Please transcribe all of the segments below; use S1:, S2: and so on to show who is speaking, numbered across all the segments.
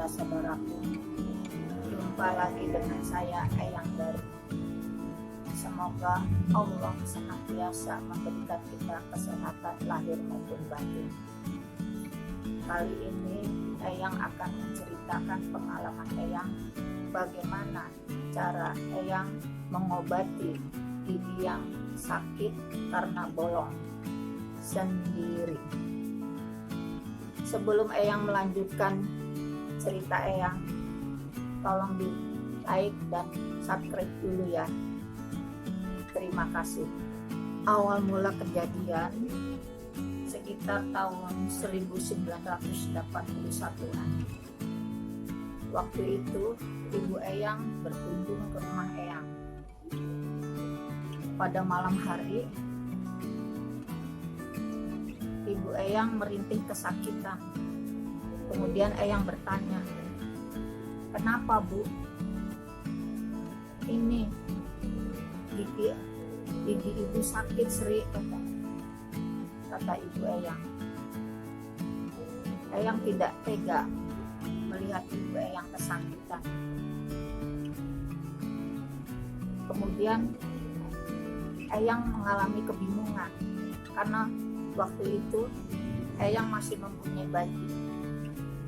S1: saudara-saudaraku, jumpa lagi dengan saya Eyang Dari. Semoga Allah senantiasa memberikan kita kesehatan lahir maupun batin. Kali ini Eyang akan menceritakan pengalaman Eyang bagaimana cara Eyang mengobati gigi yang sakit karena bolong sendiri. Sebelum Eyang melanjutkan cerita Eyang, tolong di like dan subscribe dulu ya. Terima kasih. Awal mula kejadian sekitar tahun 1981-an. Waktu itu ibu Eyang berkunjung ke rumah Eyang. Pada malam hari, ibu Eyang merintih kesakitan. Kemudian Eyang bertanya, "Kenapa, Bu?" "Ini gigi ibu sakit, Sri," kata ibu Eyang. Eyang tidak tega melihat ibu Eyang kesakitan. Kemudian Eyang mengalami kebingungan karena waktu itu Eyang masih mempunyai bayi,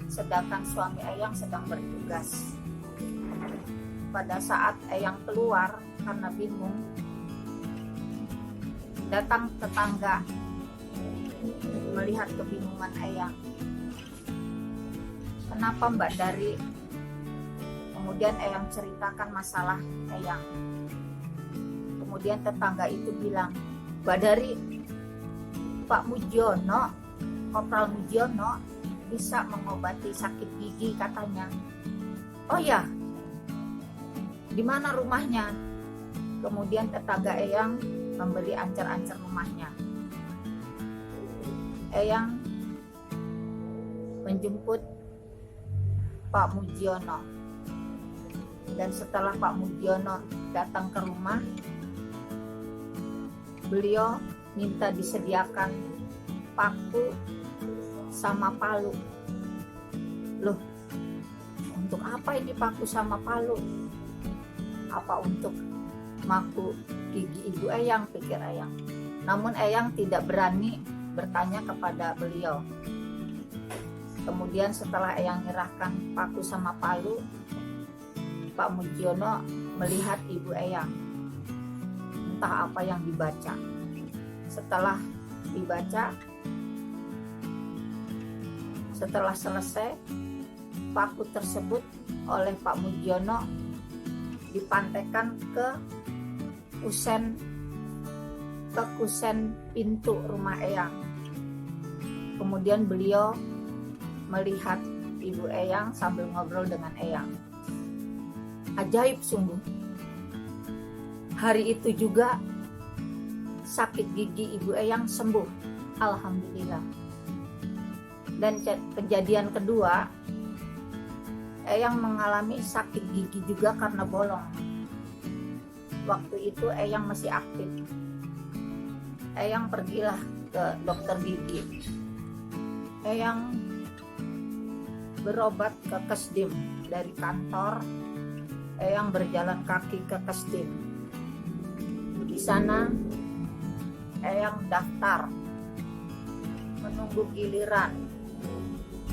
S1: sedangkan suami Eyang sedang bertugas. Pada saat Eyang keluar karena bingung, datang tetangga melihat kebingungan Eyang. "Kenapa Mbak Dari?" Kemudian Eyang ceritakan masalah Eyang. Kemudian tetangga itu bilang, "Mbak Dari, Pak Mujiono, Kopral Mujiono bisa mengobati sakit gigi katanya." "Oh ya, di mana rumahnya?" Kemudian tetangga Eyang memberi ancar-ancar rumahnya. Eyang menjemput Pak Mujiono, dan setelah Pak Mujiono datang ke rumah, beliau minta disediakan paku sama palu. "Loh, untuk apa ini paku sama palu?" "Apa untuk maku gigi ibu Eyang," pikir Eyang. Namun Eyang tidak berani bertanya kepada beliau. Kemudian setelah Eyang menyerahkan paku sama palu, Pak Mujiono melihat ibu Eyang. Entah apa yang dibaca. Setelah dibaca, setelah selesai, paku tersebut oleh Pak Mujiono dipantaikan ke kusen pintu rumah Eyang. Kemudian beliau melihat ibu Eyang sambil ngobrol dengan Eyang. Ajaib sungguh. Hari itu juga sakit gigi ibu Eyang sembuh, alhamdulillah. Dan kejadian kedua, Eyang mengalami sakit gigi juga karena bolong. Waktu itu Eyang masih aktif. Eyang pergilah ke dokter gigi. Eyang berobat ke Kesdim. Dari kantor, Eyang berjalan kaki ke Kesdim. Di sana Eyang daftar, menunggu giliran.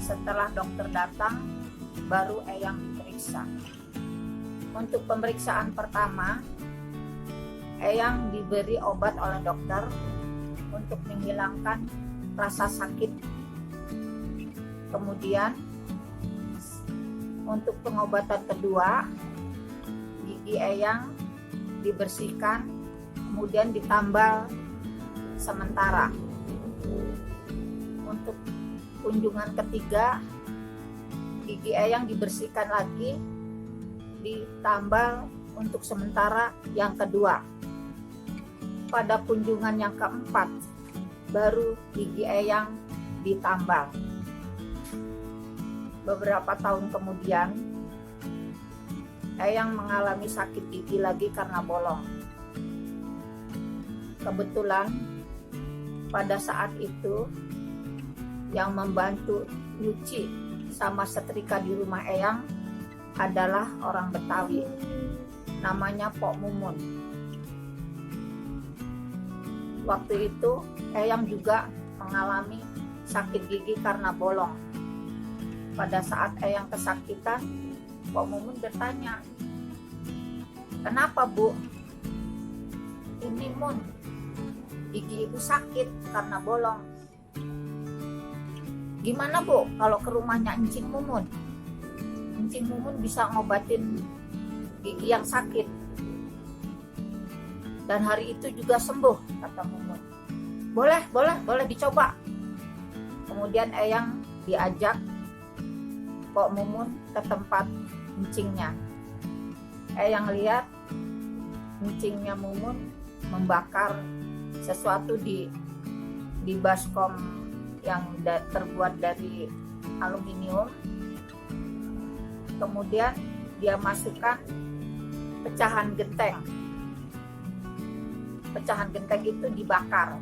S1: Setelah dokter datang, baru Eyang diperiksa. Untuk pemeriksaan pertama, Eyang diberi obat oleh dokter untuk menghilangkan rasa sakit. Kemudian untuk pengobatan kedua, gigi Eyang dibersihkan, kemudian ditambal sementara. Untuk kunjungan ketiga, gigi Eyang dibersihkan lagi, ditambal untuk sementara yang kedua. Pada kunjungan yang keempat, baru gigi Eyang ditambal. Beberapa tahun kemudian, Eyang mengalami sakit gigi lagi karena bolong. Kebetulan pada saat itu yang membantu nyuci sama setrika di rumah Eyang adalah orang Betawi, namanya Pok Mumun. Waktu itu Eyang juga mengalami sakit gigi karena bolong. Pada saat Eyang kesakitan, Pok Mumun bertanya, "Kenapa, Bu? Ini, Mun, gigi Ibu sakit karena bolong. Gimana, Bu, kalau ke rumahnya Encing Mumun? Encing Mumun bisa ngobatin gigi yang sakit. Dan hari itu juga sembuh," kata Mumun. Boleh dicoba." Kemudian Eyang diajak Pok Mumun ke tempat encingnya. Eyang lihat encingnya Mumun membakar sesuatu di baskom yang terbuat dari aluminium. Kemudian dia masukkan pecahan genteng. Pecahan genteng itu dibakar.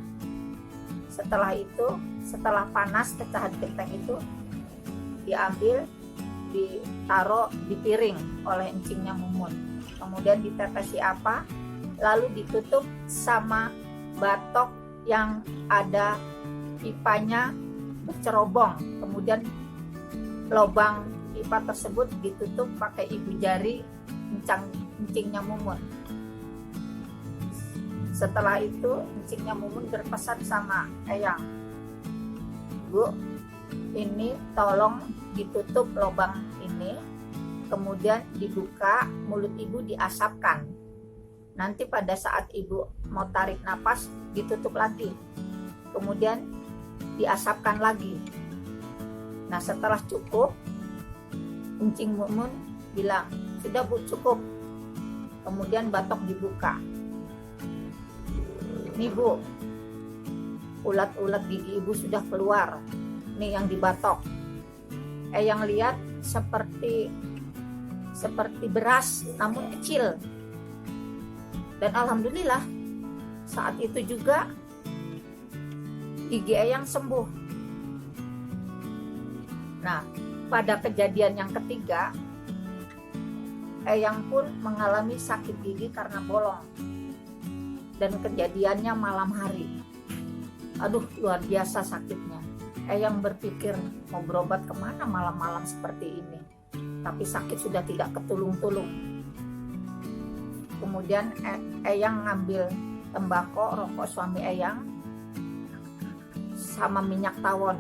S1: Setelah panas pecahan genteng itu diambil, ditaruh di piring oleh encingnya Mumun. Kemudian ditetesi apa, lalu ditutup sama batok yang ada pipanya bercerobong. Kemudian lubang pipa tersebut ditutup pakai ibu jari encingnya Mumun. Setelah itu encingnya Mumun berpesan sama Eyang, "Bu, ini tolong ditutup lubang ini, kemudian dibuka, mulut Ibu diasapkan. Nanti pada saat Ibu mau tarik napas, ditutup lagi, kemudian diasapkan lagi." Nah, setelah cukup, encing Mumun bilang, "Sudah, Bu, cukup." Kemudian batok dibuka. "Nih, Bu, ulat-ulat gigi Ibu sudah keluar. Nih yang dibatok." Eyang lihat seperti beras namun kecil. Dan alhamdulillah saat itu juga gigi Eyang sembuh. Nah, pada kejadian yang ketiga, Eyang pun mengalami sakit gigi karena bolong. Dan kejadiannya malam hari. Aduh, luar biasa sakitnya. Eyang berpikir mau berobat kemana malam-malam seperti ini. Tapi sakit sudah tidak ketulung-tulung. Kemudian Eyang ngambil tembakau, rokok suami Eyang, sama minyak tawon.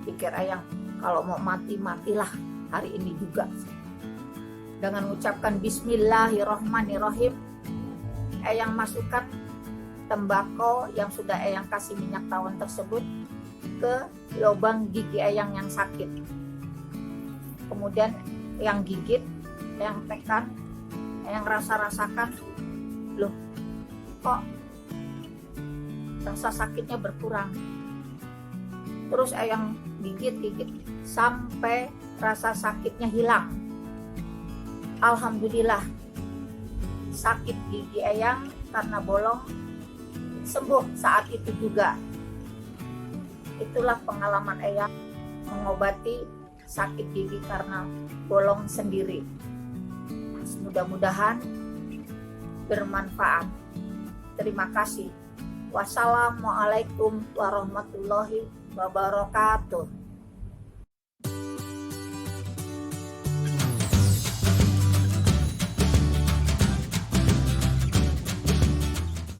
S1: Pikir Eyang, kalau mau mati, matilah hari ini juga. Dengan mengucapkan Bismillahirrohmanirrohim, Eyang masukkan tembakau yang sudah Eyang kasih minyak tawon tersebut ke lubang gigi Eyang yang sakit. Kemudian Eyang gigit, Eyang tekan, Eyang rasakan, loh, kok rasa sakitnya berkurang. Terus Eyang gigit sampai rasa sakitnya hilang. Alhamdulillah, sakit gigi Eyang karena bolong sembuh saat itu juga. Itulah pengalaman Eyang mengobati sakit gigi karena bolong sendiri. Mudah-mudahan bermanfaat. Terima kasih. Wassalamualaikum warahmatullahi wabarakatuh.